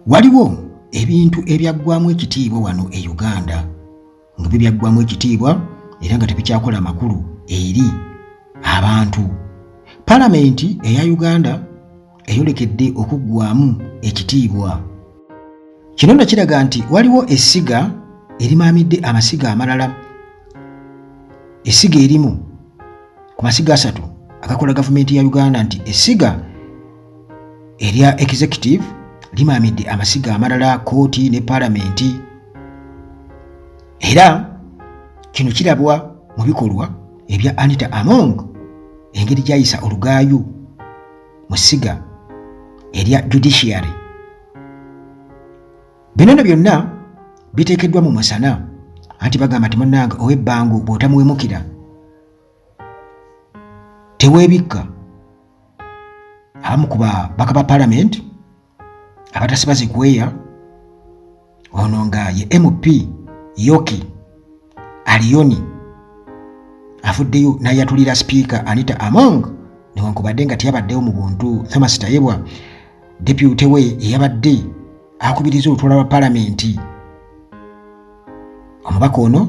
Waliwo ebintu ebyaggwamu ekitiibwa wano e Uganda nga bibyaggwamu ekitiibwa era nga tebikyakola makulu eri abantu. Palamenti eya Uganda eyolekedde okuggwamu ekitiibwa. Kino nno kiraga nti waliwo essiga erimaamidde amasiga amalala. Essiga erimu ku masiga 3 agakola gavumenti ya Uganda nti essiga erya executive limaamidde amasiga amalala, kooti ne palamenti. Era kino kirabwa mu bikolwa ebya Anita Among, engeri gy'ayisa olugaayu mu ssiga erya judiciary. Bino byonna biteekeddwa mu musana, anti bagamba nti munnange ow'ebbango bw'otamuwemukira teweebikka. Abamu ku babaka ba palamenti abatasiba zikweya, ono nga ye MP Yoki Alioni afuddeyo n'ayatulira sipiika Anita Among newankubadde nga teyabaddewo mu buntu. Thomas Tayebwa deputy we yabadde akubiriza olutwala lwa palamenti. Omubaka ono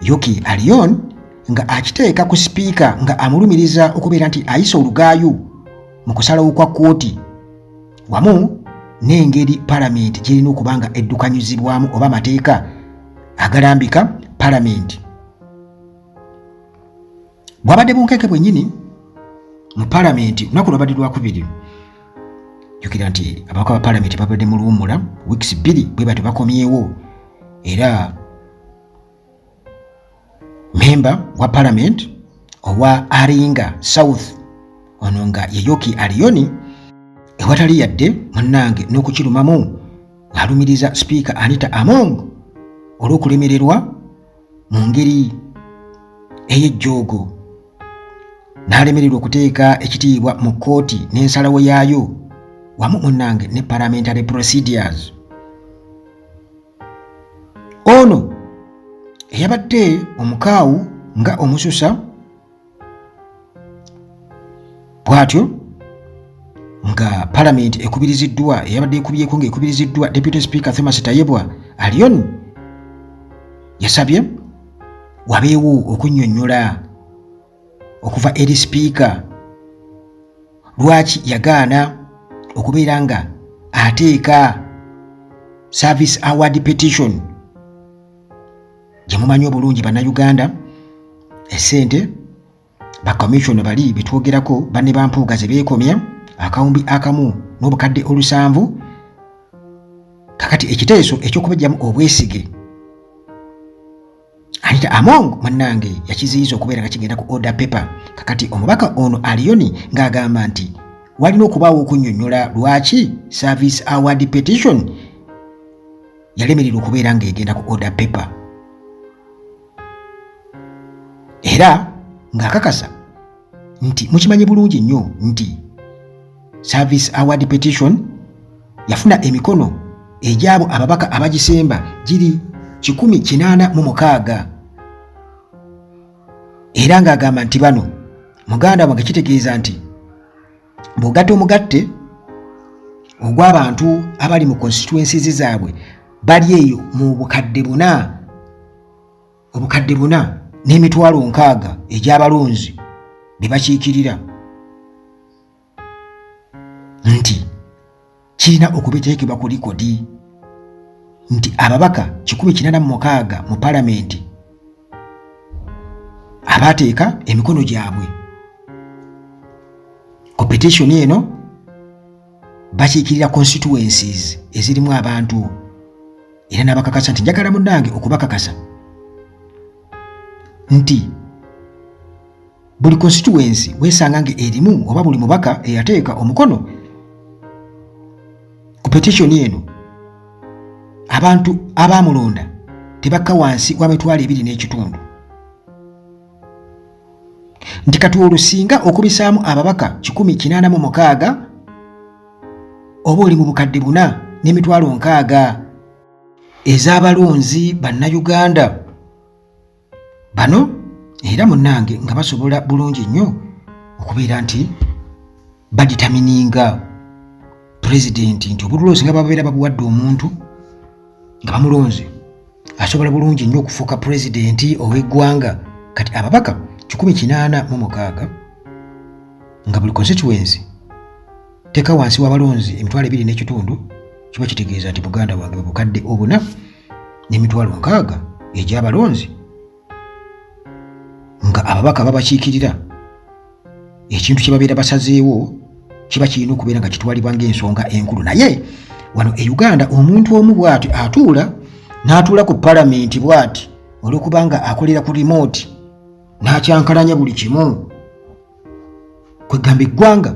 Yoki Alion nga akiteeka ku sipiika nga amulumiriza okubeera nti ayisa olugaayu mu kusalawo kwa kooti wamu n'engeri palamenti gyerina okuba nga eddukanyizibwamu oba amateeka agalambika palamenti. Bwabadde bunkeeke bwennyini mu palamenti lunaku lwabadde lwakubiri. Jjukira nti ababaka ba palamenti babadde mu luwummula wiikisi 2 bwe batyo bakomyewo, era memba wa palamenti owa Aringa South ono nga ye Yoki Alioni ewatali yadde munnange n'okukirumamu alumiriza sipiika Anita Among olw'okulemererwa mu ngeri ey'ejjoogo, n'alemererwa okuteeka ekitiibwa mu kooti n'ensalawo yaayo wamu munnange ne parliamentary procedures. Ono eyabadde omukaawu nga omususa bw'atyo nga palamenti ekubiriziddwa, eyabadde ekubyeko ng'ekubiriziddwa deputy speaker Thomas Tayebwa Alion yasabye wabeewo okunnyonnyola okuva eri sipiika lwaki yagaana okubeera nga ateeka service award petition. Gye mumanyi obulungi bannayuganda essente bakomishona bali betwogerako banne bampuuga ze beekomya akawumbi akamu n'obukadde 7 kakati ekiteeso eky'okubajjamu obwesige Anita Among munnange yakiziyiza okubeera nga kigenda ku order paper. Kakati omubaka ono Alioni ng'agamba nti walina okubaawo okunnyonnyola lwaki service award petition yalemererwa okubeera ng'egenda ku order paper, era ng'akakasa nti mukimanyi bulungi nnyo nti service award petition yafuna emikono egyabo ababaka abagisemba giri 186, era ng'agamba nti bano muganda wange kitegeeza nti bw'ogatta omugatte ogw'abantu abali mu constituencies zaabwe bali eyo mu bukadde 4 n'emitwalo 60 egy'abalonzi be bakiikirira, nti kirina okubiteekebwa ku likodi nti ababaka 186 mu palamenti abateeka emikono gyabwe ku petition eno bakiikirira constituencies ezirimu abantu, era n'abakakasa nti njagala munnange okubakakasa nti buli constituency weesanga nga erimu oba buli mubaka eyateeka omukono ku petition eno abantu abamulonda tebakka wansi wa mitwalo 2.5, nti kati olusinga okubisaamu ababaka 186 oba oli mu bukadde 4 n'emitwalo 60 ez'abalonzi bannayuganda bano, era munnange nga basobola bulungi nnyo okubeera nti baditamininga president nti obulunzi nga babeera babuwadde omuntu nga bamulonze asobola bulungi nnyo okufuuka president ow'eggwanga. Kati ababaka 186 nga buli constituency teka wansi w'abalonzi 2.5 kiba kitegeeza nti Buganda wange bukadde 4 n'emitwalo 6 egy'abalonzi nga ababaka babakiikirira. Ekintu kye babeera basazeewo kiba kirina okubeera nga kitwalibwa ng'ensonga enkulu. Naye wano e Uganda omuntu omu bw'ati atuula n'atuula ku palamenti bw'ati olw'okubanga akolera ku remote n'akyankalanya buli kimu, kwegamba eggwanga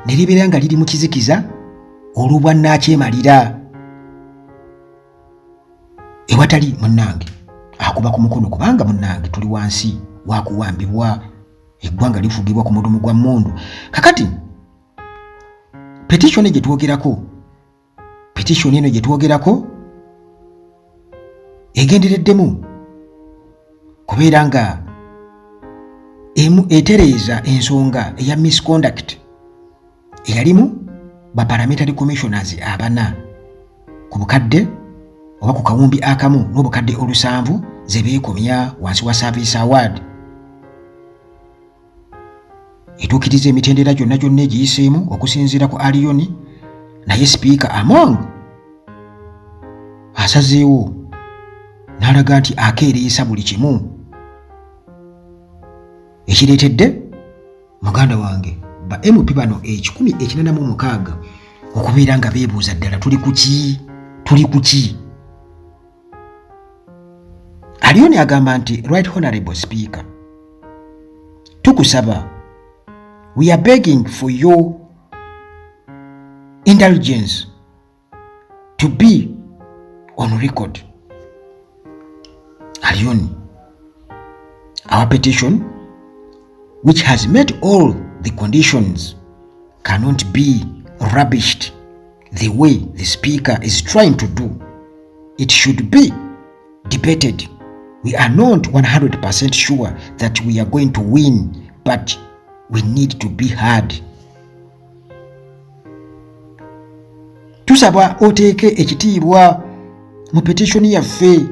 ne libeera nga liri mu kizikiza olw'obwannakyemalira ewatali munnange akuba ku mukono, kubanga munnange tuli wansi wakuwambibwa, eggwanga lifugibwa ku mudumu gwa mmundu. Kakati petition eno gye twogerako egendereddemu kubeera nga etereeza ensonga eya misconduct eyalimu ba parliamentary commissioners 4 ku bukadde oba ku kawumbi akamu n'obukadde 7 ze beekomya wansi wa service award. Etuukiriza emitendera gyonna egiyiseemu okusinziira ku Aliyoni, naye Speaker Among asazeewo n'alaga nti akeereesa buli kimu, ekireetedde muganda wange ba MP bano 186 okubeera nga beebuuza ddala tuli ku ki. Aliyoni agamba nti Right Honourable Speaker, tukusaba, we are begging for your indulgence to be on record. Aliyoni, our petition, which has met all the conditions, cannot be rubbished the way the Speaker is trying to do. It should be debated. We are not 100% sure that we are going to win, but we need to be heard. Tusaba oteeke ekitiibwa mu petition yaffe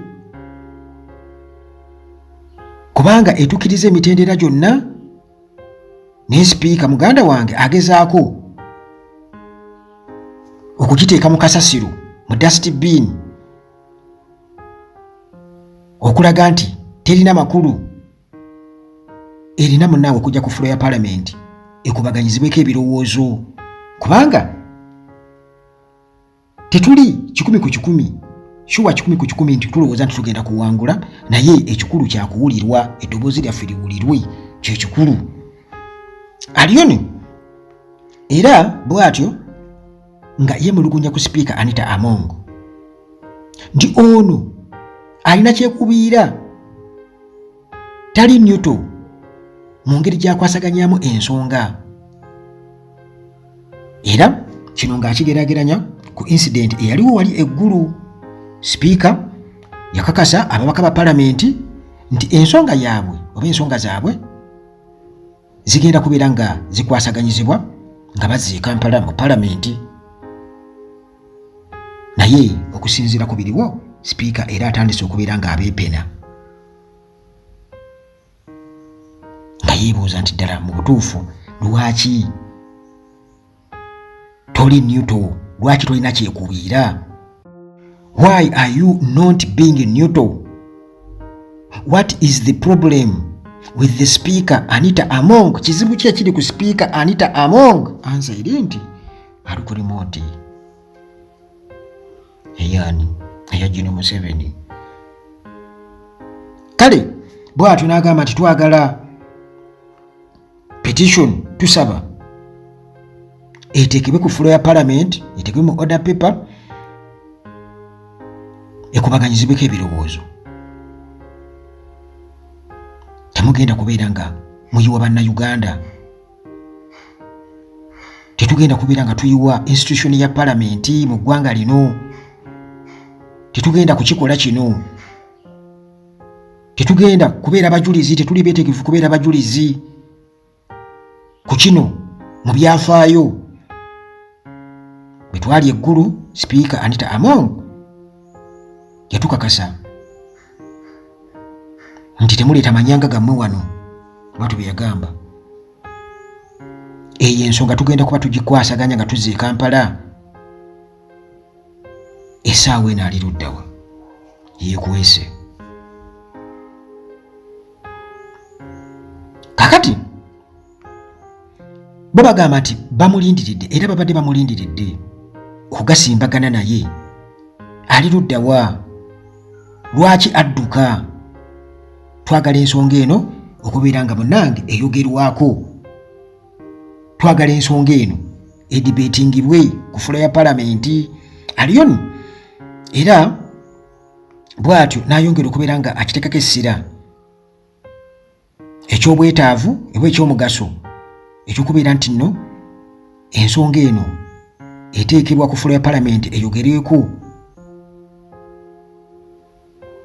kubanga etukiriza emitendera gyonna, ne Speaker muganda wange agezaako okugiteeka mu kasasiro mu dustbin okulaga nti terina makulu, erina munnaawe okujja ku fulo ya palamenti ekubaganyizibweko ebirowoozo, kubanga tetuli 100 shuwa 100 nti tulowooza nti tugenda kuwangula, naye ekikulu kyakuwulirwa, eddoboozi lyaffe liwulirwe, kye kikulu. Aliyoni era bw'atyo nga yemulugunya ku Speaker Anita Among nti ono alina kyekubiira, tali Newto mu ngeri gy'akwasaganyamu ensonga, era kino ng'akigeraageranya ku incident eyaliwo wali eggulu. Speaker yakakasa ababaka ba palamenti nti ensonga yaabwe oba ensonga zaabwe zigenda kubeera nga zikwasaganyizibwa nga bazze Kampala mu palamenti, naye okusinziira ku biriwo Speaker era atandise okubeera nga abeepena, nga yeebuuza nti ddala mu butuufu lwaki toli Newto, lwaki tolina kyekubiira? Why are you not being Newto? What is the problem with the Speaker Anita Among? Kizibu ki ekiri ku Speaker Anita Among? Answer eri nti ali ku remote eyani eya General Museveni. Kale bw'atyo n'agamba nti twagala petition, tusaba eteekebwe ku fulo ya parliament, eteekebwe mu order paper, ekubaganyizibweko ebirowoozo. Temugenda kubeera nga muyiwa bannayuganda, tetugenda kubeera nga tuyiwa institution ya parliament mu ggwanga lino, tetugenda kukikola kino, tetugenda kubeera bajulizi, tetuli beetegefu kubeera bajulizi ku kino mu byafaayo. Bwe twali eggulu Speaker Anita Among yatukakasa nti temuleeta manyanga gammwe wano bwatu bye yagamba. Eyo ensonga tugenda kuba tugikwasaganya nga tuzze e Kampala. Essaawa eno ali luddawa yeekwese. Kakati bo bagamba nti bamulindiridde era babadde bamulindiridde okugasimbagana naye. Ali luddawa? Lwaki adduka? Twagala ensonga eno okubeera nga munnange eyogerwako. Twagala ensonga eno edibetingibwe ku fula ya palamenti. Aliyoni era bw'atyo n'ayongera okubeera nga akitekako essira eky'obwetaavu oba eky'omugaso eky'okubeera nti nno ensonga eno eteekebwa ku fula ya palamenti eyogereeko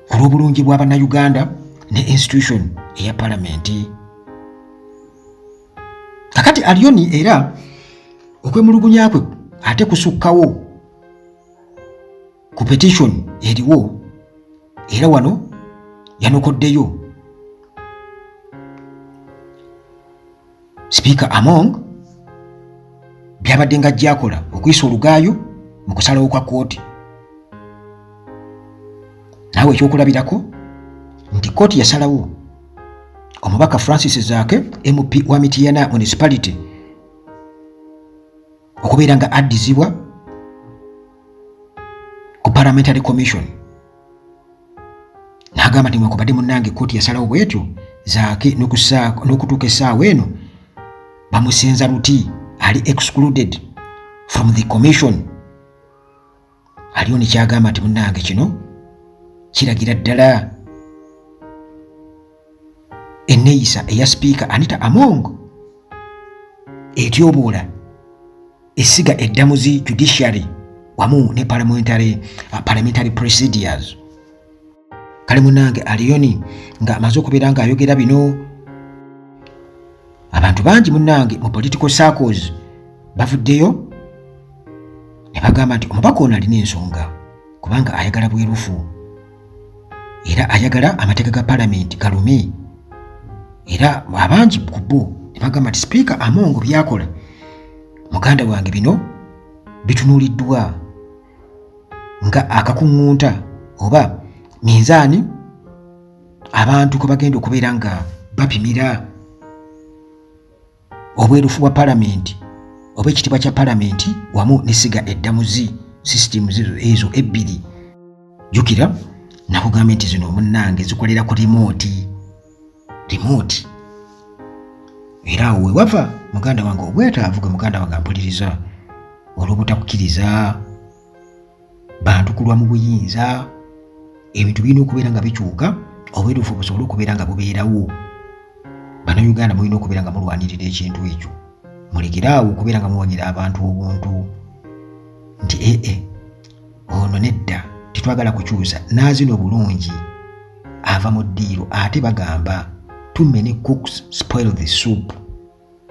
ku lw'obulungi bwa bannayuganda ne institution eya palamenti. Kakati Aliyoni era okwemulugunya kwe ate kusukkawo ku petition eriwo era wano yanokoddeyo Speaker Among byabadde nga ajjakola okuyisa olugaayo mu kusalawo kwa kkooti. Naawe ekyokulabirako nti kkooti yasalawo omubaka Francis Zaake MP wa Mityana Municipality okubeera nga addizibwa ku Parliamentary Commission. N'agamba nti mwekubadde munnange kkooti yasalawo bwetyo Zaake n'okutuuka essaawa eno bamusenza luti ali excluded from the commission. Aliyo nekyagamba nti munnange kino kiragira ddala enneeyisa eya Speaker Anita Among etyoboola essiga eddamuzi judiciary wamu ne parliamentary procedures. Kale munnange Aliyoni nga amaze okubeera nga ayogera bino, abantu bangi munnange mu political circles bavuddeyo ne bagamba nti omubaka ono alina ensonga kubanga ayagala bwerufu era ayagala amateeka ga palamenti galume. Era abangi ku bo ne bagamba nti Speaker Among byakola muganda wange bino bitunuuliddwa nga akakuŋŋunta oba minzaani abantu kwe bagenda okubeera nga bapimira obwerufu bwa palamenti oba ekitiibwa kya palamenti wamu n'essiga eddamuzi system ezo ebbiri. Jjukira nakugambye nti zino munnange zikolera ku remote era awo wewava muganda wange obwetaavu gwe muganda wange ampuliriza olw'obutakukkiriza bantu kulwa mu buyinza ebintu birina okubeera nga bikyuka obwerufu busobole okubeera nga bubeerawo. Bannayuganda mulina okubeera nga mulwanirira ekintu ekyo, mulekeraawo okubeera nga muwagira abantu obuntu nti ono nedda tetwagala kukyusa naazino obulungi ava mu ddiiro ate bagamba too many cooks spoil the soup.